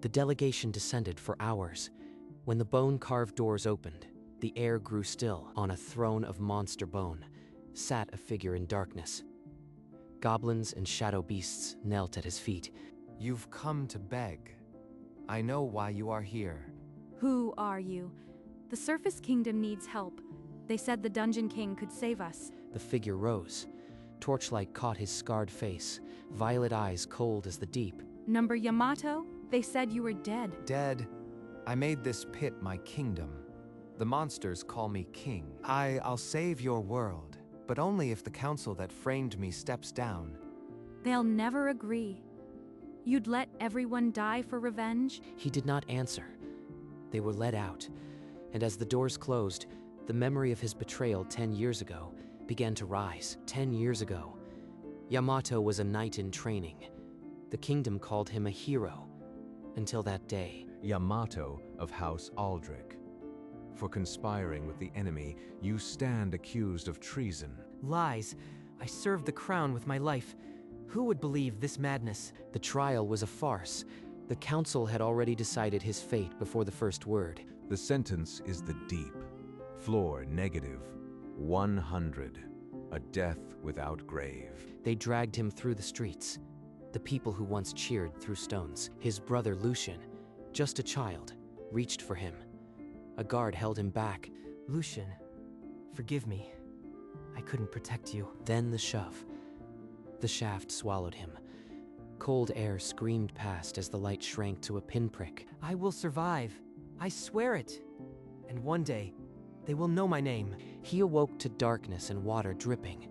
The delegation descended for hours. When the bone-carved doors opened, the air grew still. On a throne of monster bone sat a figure in darkness. Goblins and shadow beasts knelt at his feet. You've come to beg. I know why you are here. Who are you? The Surface Kingdom needs help. They said the Dungeon King could save us. The figure rose. Torchlight caught his scarred face, violet eyes cold as the deep. Number Yamato? They said you were dead. Dead? I made this pit my kingdom. The monsters call me king. I'll save your world, but only if the council that framed me steps down. They'll never agree. You'd let everyone die for revenge? He did not answer. They were led out, and as the doors closed, the memory of his betrayal 10 years ago began to rise. 10 years ago, Yamato was a knight in training. The kingdom called him a hero. Until that day, Yamato of House Aldrich. For conspiring with the enemy, you stand accused of treason. Lies. I served the crown with my life. Who would believe this madness? the trial was a farce. The council had already decided his fate before the first word. The sentence is the deep. Floor negative 100. A death without grave. They dragged him through the streets. The people who once cheered threw stones. His brother Lucian, just a child, reached for him. A guard held him back. Lucian, forgive me. I couldn't protect you. Then the shove. The shaft swallowed him. Cold air screamed past as the light shrank to a pinprick. I will survive. I swear it. And one day, they will know my name. He awoke to darkness and water dripping.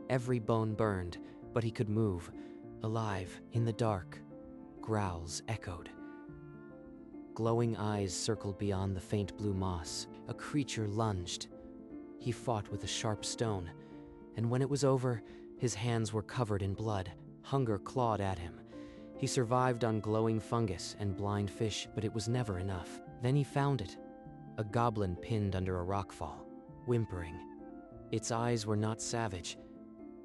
Every bone burned, but he could move. Alive, in the dark, growls echoed. Glowing eyes circled beyond the faint blue moss. A creature lunged. He fought with a sharp stone, and when it was over, his hands were covered in blood. Hunger clawed at him. He survived on glowing fungus and blind fish, but it was never enough. Then he found it. A goblin pinned under a rockfall, whimpering. Its eyes were not savage.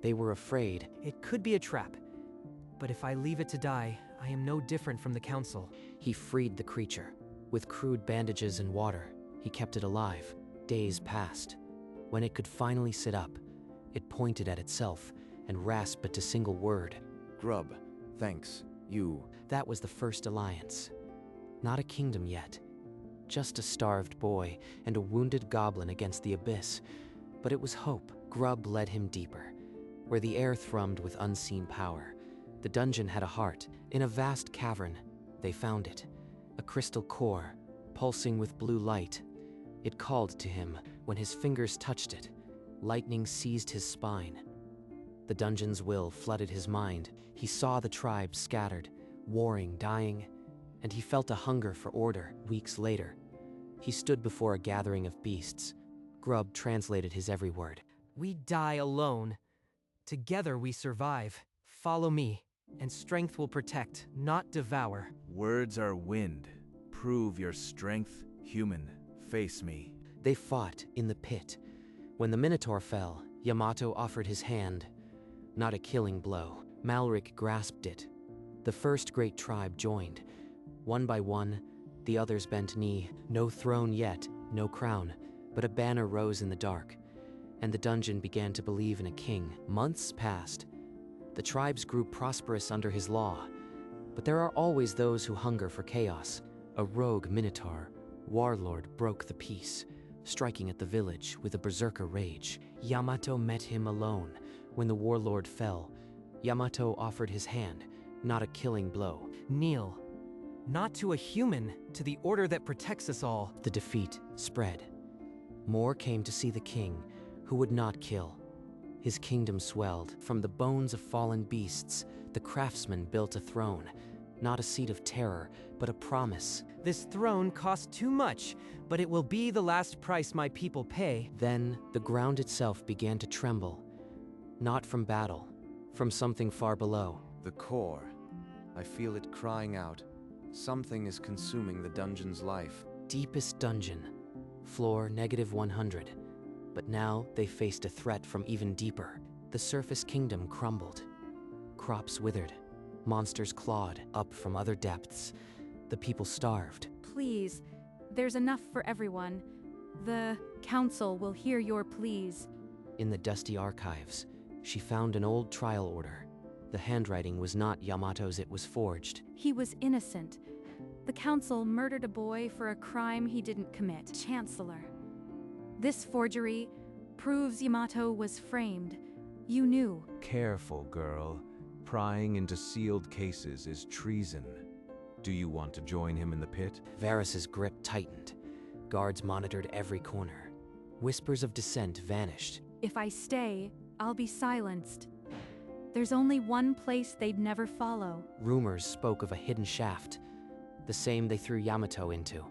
They were afraid. It could be a trap. But if I leave it to die, I am no different from the council. He freed the creature. With crude bandages and water, he kept it alive. Days passed. When it could finally sit up, it pointed at itself and rasped but a single word. Grub, thanks. You. That was the first alliance. Not a kingdom yet. Just a starved boy and a wounded goblin against the abyss. But it was hope. Grub led him deeper, where the air thrummed with unseen power. The dungeon had a heart. In a vast cavern, they found it. A crystal core, pulsing with blue light. It called to him. When his fingers touched it, lightning seized his spine. The dungeon's will flooded his mind. He saw the tribes scattered, warring, dying, and he felt a hunger for order. Weeks later, he stood before a gathering of beasts. Grub translated his every word. We die alone. Together we survive. Follow me, and strength will protect, not devour. Words are wind. Prove your strength, human. Face me. They fought in the pit. When the Minotaur fell, Yamato offered his hand. Not a killing blow. Malric grasped it. The first great tribe joined. One by one, the others bent knee. No throne yet, no crown, but a banner rose in the dark, and the dungeon began to believe in a king. Months passed. The tribes grew prosperous under his law, but there are always those who hunger for chaos. A rogue Minotaur, warlord, broke the peace, striking at the village with a berserker rage. Yamato met him alone. When the warlord fell, Yamato offered his hand, not a killing blow. Kneel. Not to a human, to the order that protects us all. The defeat spread. More came to see the king, who would not kill. His kingdom swelled. From the bones of fallen beasts, the craftsman built a throne. Not a seat of terror, but a promise. This throne costs too much, but it will be the last price my people pay. Then, the ground itself began to tremble. Not from battle, from something far below. The core. I feel it crying out. Something is consuming the dungeon's life. Deepest dungeon. Floor negative 100. But now they faced a threat from even deeper. The surface kingdom crumbled. Crops withered. Monsters clawed up from other depths. The people starved. Please, there's enough for everyone. The council will hear your pleas. In the dusty archives, she found an old trial order. The handwriting was not Yamato's, it was forged. He was innocent. The council murdered a boy for a crime he didn't commit. Chancellor. This forgery proves Yamato was framed. You knew. Careful, girl. Prying into sealed cases is treason. Do you want to join him in the pit? Varys's grip tightened. Guards monitored every corner. Whispers of dissent vanished. If I stay, I'll be silenced. There's only one place they'd never follow. Rumors spoke of a hidden shaft, the same they threw Yamato into.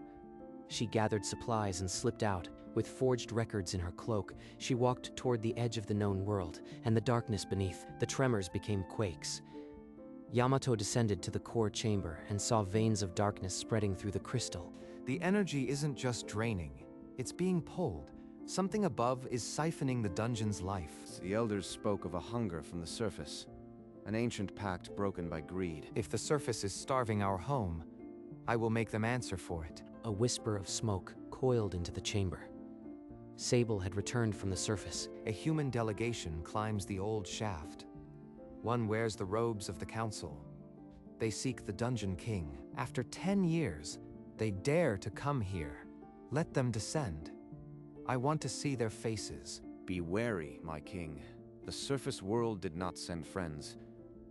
She gathered supplies and slipped out. With forged records in her cloak, she walked toward the edge of the known world, and the darkness beneath. The tremors became quakes. Yamato descended to the core chamber and saw veins of darkness spreading through the crystal. The energy isn't just draining, it's being pulled. Something above is siphoning the dungeon's life. The elders spoke of a hunger from the surface, an ancient pact broken by greed. If the surface is starving our home, I will make them answer for it. A whisper of smoke coiled into the chamber. Sable had returned from the surface. A human delegation climbs the old shaft. One wears the robes of the council. They seek the Dungeon King. After 10 years, they dare to come here. Let them descend. I want to see their faces. Be wary, my king. The surface world did not send friends.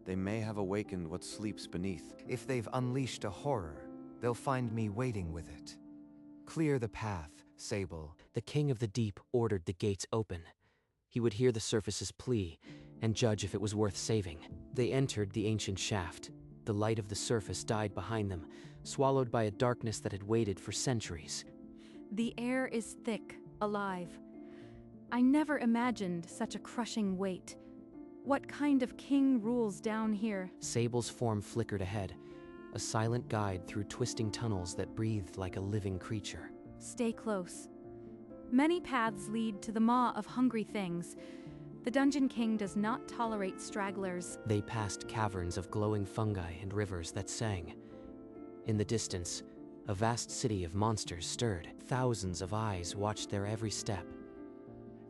They may have awakened what sleeps beneath. If they've unleashed a horror, they'll find me waiting with it. Clear the path, Sable. The King of the Deep ordered the gates open. He would hear the surface's plea and judge if it was worth saving. They entered the ancient shaft. The light of the surface died behind them, swallowed by a darkness that had waited for centuries. The air is thick, alive. I never imagined such a crushing weight. What kind of king rules down here? Sable's form flickered ahead, a silent guide through twisting tunnels that breathed like a living creature. Stay close. Many paths lead to the maw of hungry things. The Dungeon King does not tolerate stragglers. They passed caverns of glowing fungi and rivers that sang. In the distance, a vast city of monsters stirred. Thousands of eyes watched their every step.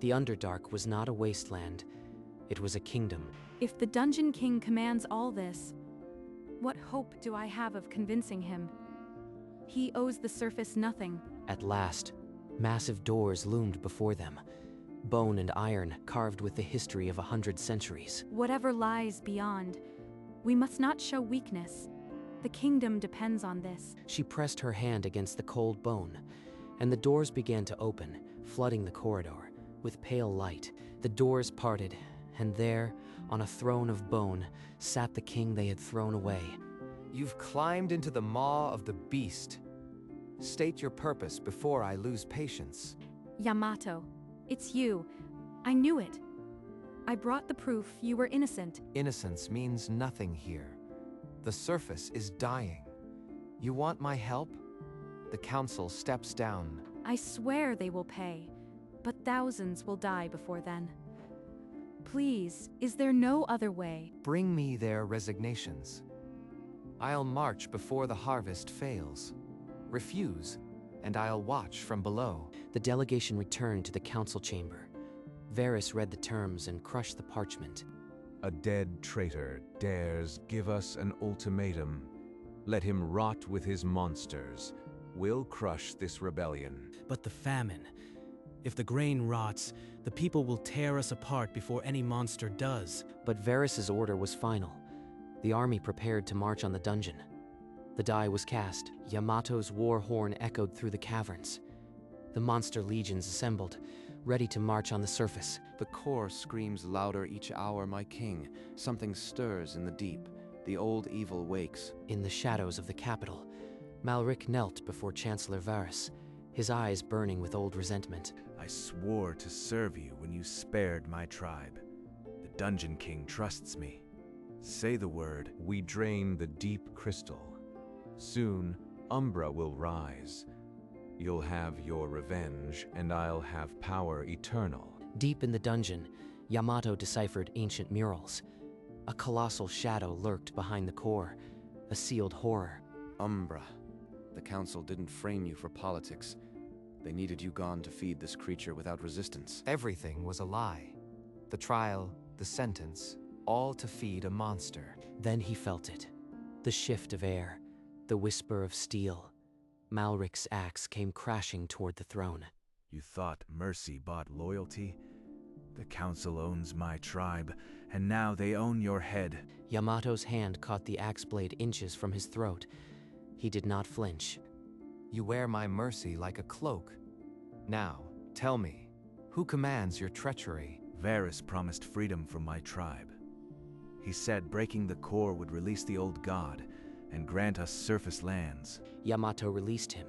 The Underdark was not a wasteland. It was a kingdom. If the Dungeon King commands all this, what hope do I have of convincing him? He owes the surface nothing. At last, massive doors loomed before them. Bone and iron carved with the history of 100 centuries. Whatever lies beyond, we must not show weakness. The kingdom depends on this. She pressed her hand against the cold bone, and the doors began to open, flooding the corridor with pale light. The doors parted, and there, on a throne of bone, sat the king they had thrown away. You've climbed into the maw of the beast. State your purpose before I lose patience. Yamato, it's you. I knew it. I brought the proof you were innocent. Innocence means nothing here. The surface is dying. You want my help? The council steps down. I swear they will pay, but thousands will die before then. Please, is there no other way? Bring me their resignations. I'll march before the harvest fails. Refuse, and I'll watch from below. The delegation returned to the council chamber. Varys read the terms and crushed the parchment. A dead traitor dares give us an ultimatum. Let him rot with his monsters. We'll crush this rebellion. But the famine. If the grain rots, the people will tear us apart before any monster does. But Varys's order was final. The army prepared to march on the dungeon. The die was cast. Yamato's war horn echoed through the caverns. The monster legions assembled, ready to march on the surface. The core screams louder each hour, my king. Something stirs in the deep. The old evil wakes. In the shadows of the capital, Malric knelt before Chancellor Varys, his eyes burning with old resentment. I swore to serve you when you spared my tribe. The Dungeon King trusts me. Say the word. We drain the deep crystal. Soon, Umbra will rise. You'll have your revenge, and I'll have power eternal. Deep in the dungeon, Yamato deciphered ancient murals. A colossal shadow lurked behind the core, a sealed horror. Umbra. The council didn't frame you for politics. They needed you gone to feed this creature without resistance. Everything was a lie. The trial, the sentence, all to feed a monster. Then he felt it. The shift of air, the whisper of steel. Malric's axe came crashing toward the throne. You thought mercy bought loyalty? The council owns my tribe, and now they own your head. Yamato's hand caught the axe blade inches from his throat. He did not flinch. You wear my mercy like a cloak. Now, tell me, who commands your treachery? Varus promised freedom from my tribe. He said breaking the core would release the old god and grant us surface lands. Yamato released him.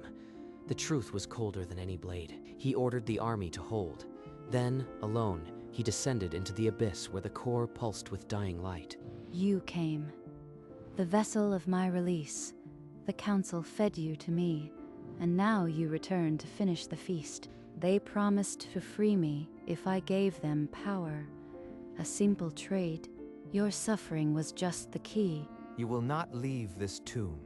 The truth was colder than any blade. He ordered the army to hold. Then, alone, he descended into the abyss where the core pulsed with dying light. You came. The vessel of my release. The council fed you to me, and now you return to finish the feast. They promised to free me if I gave them power. A simple trade. Your suffering was just the key. You will not leave this tomb.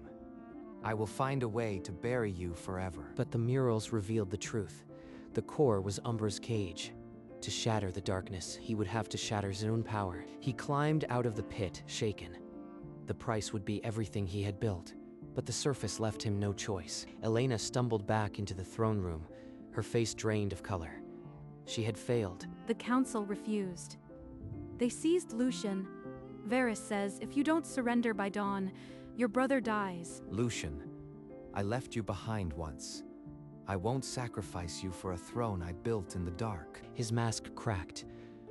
I will find a way to bury you forever. But the murals revealed the truth. The core was Umbra's cage. To shatter the darkness, he would have to shatter his own power. He climbed out of the pit, shaken. The price would be everything he had built. But the surface left him no choice. Elena stumbled back into the throne room, her face drained of color. She had failed. The council refused. They seized Lucian. Varus says if you don't surrender by dawn, your brother dies. Lucian, I left you behind once. I won't sacrifice you for a throne I built in the dark. His mask cracked.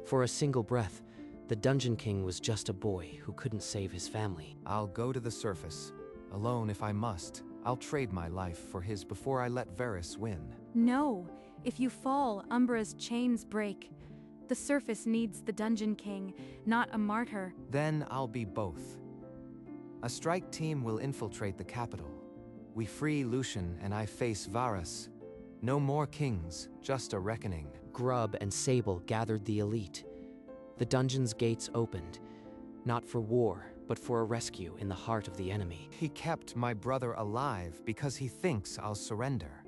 For a single breath, the Dungeon King was just a boy who couldn't save his family. I'll go to the surface, alone if I must. I'll trade my life for his before I let Varus win. No, if you fall, Umbra's chains break. The surface needs the Dungeon King, not a martyr. Then I'll be both. A strike team will infiltrate the capital. We free Lucian and I face Varus. No more kings, just a reckoning. Grub and Sable gathered the elite. The dungeon's gates opened, not for war, but for a rescue in the heart of the enemy. He kept my brother alive because he thinks I'll surrender.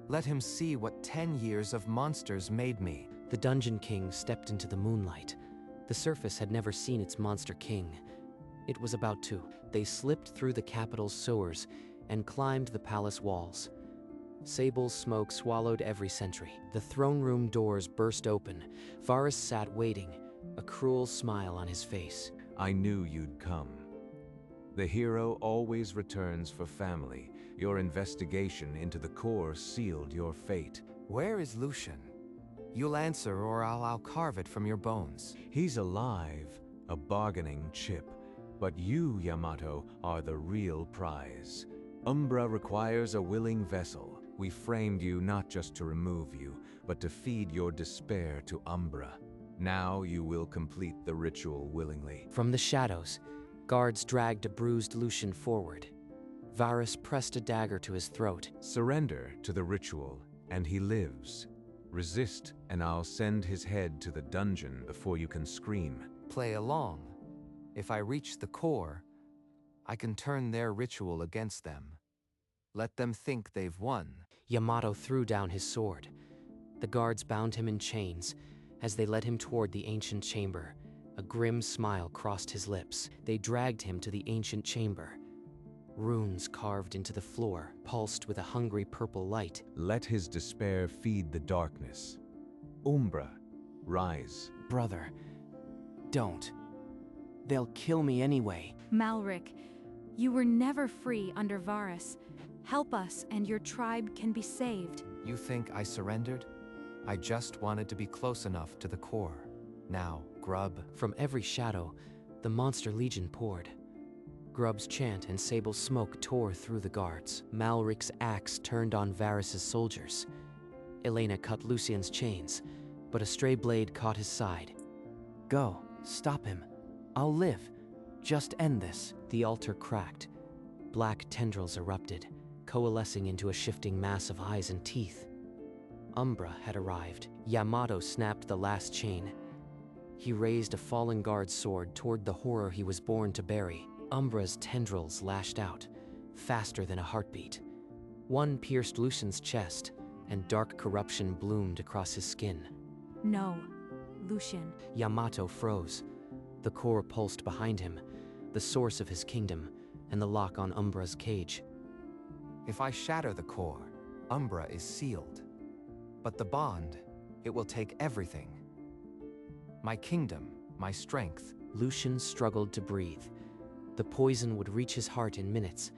Let him see what 10 years of monsters made me. The Dungeon King stepped into the moonlight. The surface had never seen its monster king. It was about to. They slipped through the capital's sewers and climbed the palace walls. Sable's smoke swallowed every sentry. The throne room doors burst open. Varus sat waiting, a cruel smile on his face. I knew you'd come. The hero always returns for family. Your investigation into the core sealed your fate. Where is Lucian? You'll answer or I'll carve it from your bones. He's alive, a bargaining chip. But you, Yamato, are the real prize. Umbra requires a willing vessel. We framed you not just to remove you, but to feed your despair to Umbra. Now you will complete the ritual willingly. From the shadows, guards dragged a bruised Lucian forward. Varus pressed a dagger to his throat. Surrender to the ritual, and he lives. Resist, and I'll send his head to the dungeon before you can scream. Play along. If I reach the core, I can turn their ritual against them. Let them think they've won. Yamato threw down his sword. The guards bound him in chains. As they led him toward the ancient chamber, a grim smile crossed his lips. They dragged him to the ancient chamber. Runes carved into the floor, pulsed with a hungry purple light. Let his despair feed the darkness. Umbra, rise. Brother, don't. They'll kill me anyway. Malric, you were never free under Varus. Help us and your tribe can be saved. You think I surrendered? I just wanted to be close enough to the core. Now, Grub. From every shadow, the monster legion poured. Grub's chant and Sable's smoke tore through the guards. Malric's axe turned on Varus's soldiers. Elena cut Lucian's chains, but a stray blade caught his side. Go, stop him. I'll live. Just end this. The altar cracked. Black tendrils erupted, coalescing into a shifting mass of eyes and teeth. Umbra had arrived. Yamato snapped the last chain. He raised a fallen guard's sword toward the horror he was born to bury. Umbra's tendrils lashed out, faster than a heartbeat. One pierced Lucian's chest, and dark corruption bloomed across his skin. No, Lucian. Yamato froze. The core pulsed behind him, the source of his kingdom, and the lock on Umbra's cage. If I shatter the core, Umbra is sealed. But the bond, it will take everything. My kingdom, my strength. Lucian struggled to breathe. The poison would reach his heart in minutes.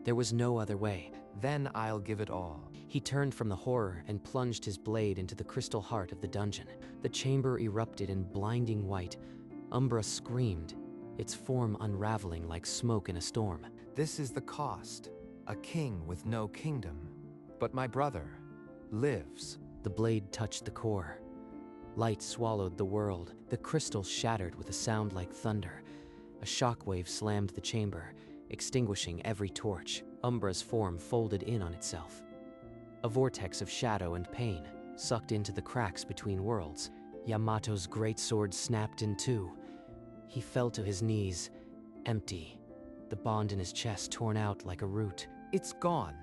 There was no other way. Then I'll give it all. He turned from the horror and plunged his blade into the crystal heart of the dungeon. The chamber erupted in blinding white. Umbra screamed, its form unraveling like smoke in a storm. This is the cost. A king with no kingdom. But my brother lives. The blade touched the core. Light swallowed the world. The crystal shattered with a sound like thunder. A shockwave slammed the chamber, extinguishing every torch. Umbra's form folded in on itself. A vortex of shadow and pain sucked into the cracks between worlds. Yamato's great sword snapped in two. He fell to his knees, empty, the bond in his chest torn out like a root. It's gone.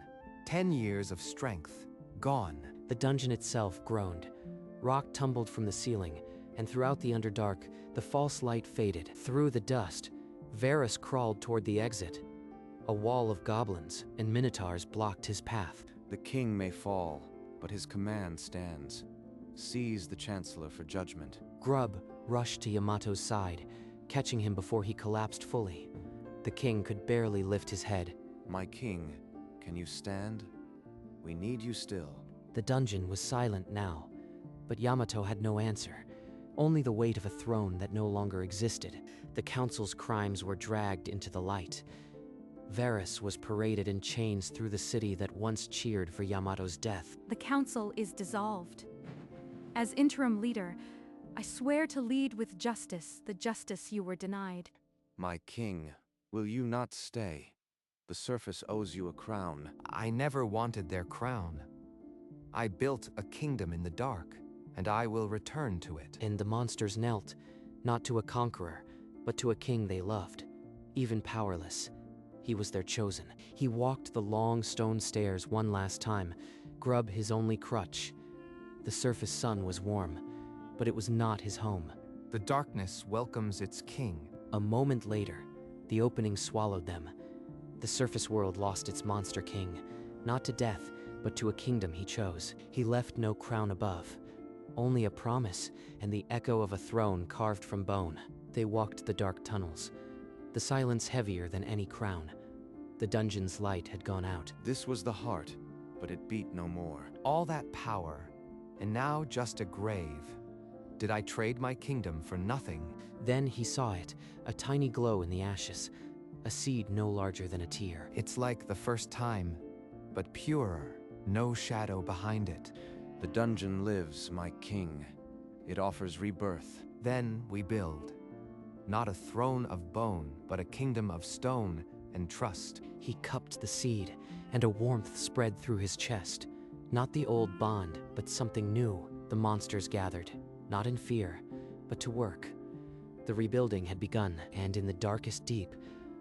10 years of strength. Gone. The dungeon itself groaned. Rock tumbled from the ceiling, and throughout the Underdark, the false light faded. Through the dust, Varus crawled toward the exit. A wall of goblins and minotaurs blocked his path. The king may fall, but his command stands. Seize the Chancellor for judgment. Grub rushed to Yamato's side, catching him before he collapsed fully. The king could barely lift his head. My king, can you stand? We need you still. The dungeon was silent now, but Yamato had no answer. Only the weight of a throne that no longer existed. The council's crimes were dragged into the light. Varus was paraded in chains through the city that once cheered for Yamato's death. The council is dissolved. As interim leader, I swear to lead with justice the justice you were denied. My king, will you not stay? The surface owes you a crown. I never wanted their crown. I built a kingdom in the dark, and I will return to it. And the monsters knelt, not to a conqueror, but to a king they loved. Even powerless, he was their chosen. He walked the long stone stairs one last time, Grub his only crutch. The surface sun was warm, but it was not his home. The darkness welcomes its king. A moment later, the opening swallowed them. The surface world lost its monster king, not to death, but to a kingdom he chose. He left no crown above, only a promise and the echo of a throne carved from bone. They walked the dark tunnels, the silence heavier than any crown. The dungeon's light had gone out. This was the heart, but it beat no more. All that power, and now just a grave. Did I trade my kingdom for nothing? Then he saw it, a tiny glow in the ashes, a seed no larger than a tear. It's like the first time, but purer, no shadow behind it. The dungeon lives, my king. It offers rebirth. Then we build. Not a throne of bone, but a kingdom of stone and trust. He cupped the seed, and a warmth spread through his chest. Not the old bond, but something new. The monsters gathered, not in fear, but to work. The rebuilding had begun, and in the darkest deep,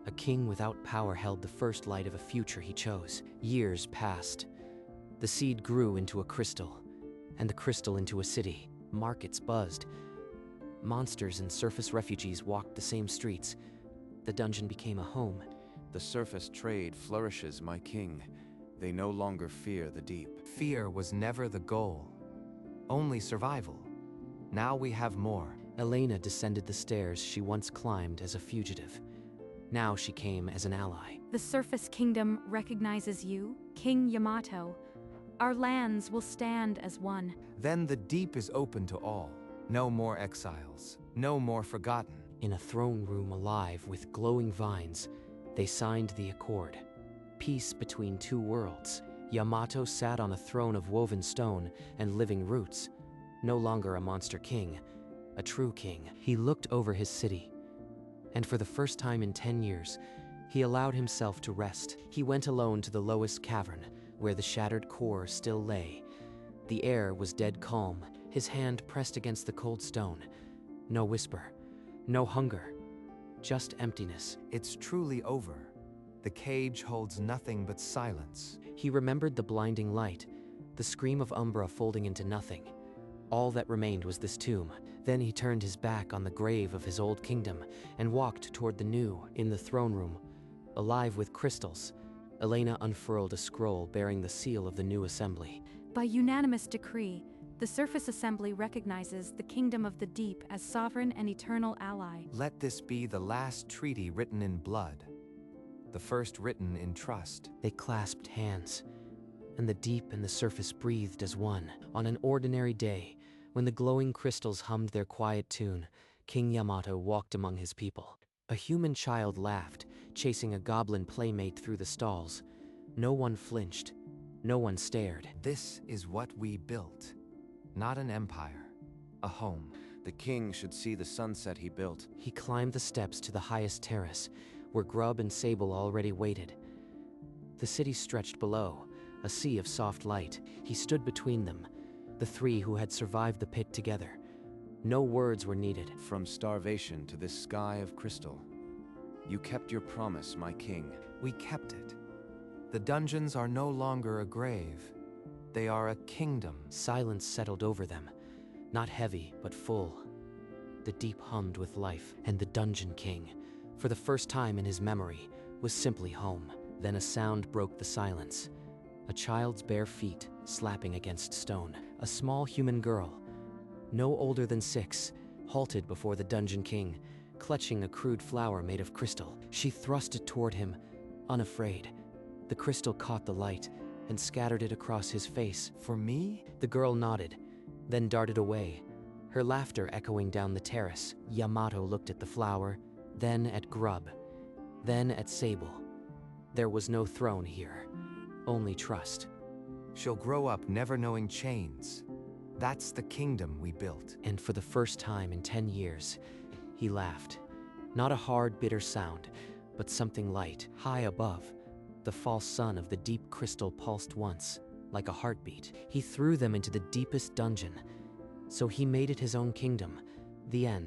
a king without power held the first light of a future he chose. Years passed. The seed grew into a crystal, and the crystal into a city. Markets buzzed. Monsters and surface refugees walked the same streets. The dungeon became a home. The surface trade flourishes, my king. They no longer fear the deep. Fear was never the goal, only survival. Now we have more. Elena descended the stairs she once climbed as a fugitive. Now she came as an ally. The Surface Kingdom recognizes you, King Yamato. Our lands will stand as one. Then the deep is open to all. No more exiles, no more forgotten. In a throne room alive with glowing vines, they signed the accord. Peace between two worlds. Yamato sat on a throne of woven stone and living roots. No longer a monster king, a true king. He looked over his city, and for the first time in 10 years, he allowed himself to rest. He went alone to the lowest cavern, where the shattered core still lay. The air was dead calm, his hand pressed against the cold stone. No whisper, no hunger, just emptiness. It's truly over. The cage holds nothing but silence. He remembered the blinding light, the scream of Umbra folding into nothing. All that remained was this tomb. Then he turned his back on the grave of his old kingdom and walked toward the new. In the throne room, alive with crystals, Elena unfurled a scroll bearing the seal of the new assembly. By unanimous decree, the Surface Assembly recognizes the Kingdom of the Deep as sovereign and eternal ally. Let this be the last treaty written in blood, the first written in trust. They clasped hands, and the deep and the surface breathed as one. On an ordinary day, when the glowing crystals hummed their quiet tune, King Yamato walked among his people. A human child laughed, chasing a goblin playmate through the stalls. No one flinched. No one stared. This is what we built. Not an empire, a home. The king should see the sunset he built. He climbed the steps to the highest terrace, where Grub and Sable already waited. The city stretched below, a sea of soft light. He stood between them, the three who had survived the pit together. No words were needed. From starvation to this sky of crystal. You kept your promise, my king. We kept it. The dungeons are no longer a grave. They are a kingdom. Silence settled over them, not heavy, but full. The deep hummed with life, and the Dungeon King, for the first time in his memory, was simply home. Then a sound broke the silence. A child's bare feet slapping against stone. A small human girl, no older than 6, halted before the Dungeon King, clutching a crude flower made of crystal. She thrust it toward him, unafraid. The crystal caught the light and scattered it across his face. For me? The girl nodded, then darted away, her laughter echoing down the terrace. Yamato looked at the flower, then at Grub, then at Sable. There was no throne here, only trust. She'll grow up never knowing chains. That's the kingdom we built. And for the first time in 10 years, he laughed. Not a hard, bitter sound, but something light, high above. The false sun of the deep crystal pulsed once, like a heartbeat. He threw them into the deepest dungeon. So he made it his own kingdom. The end.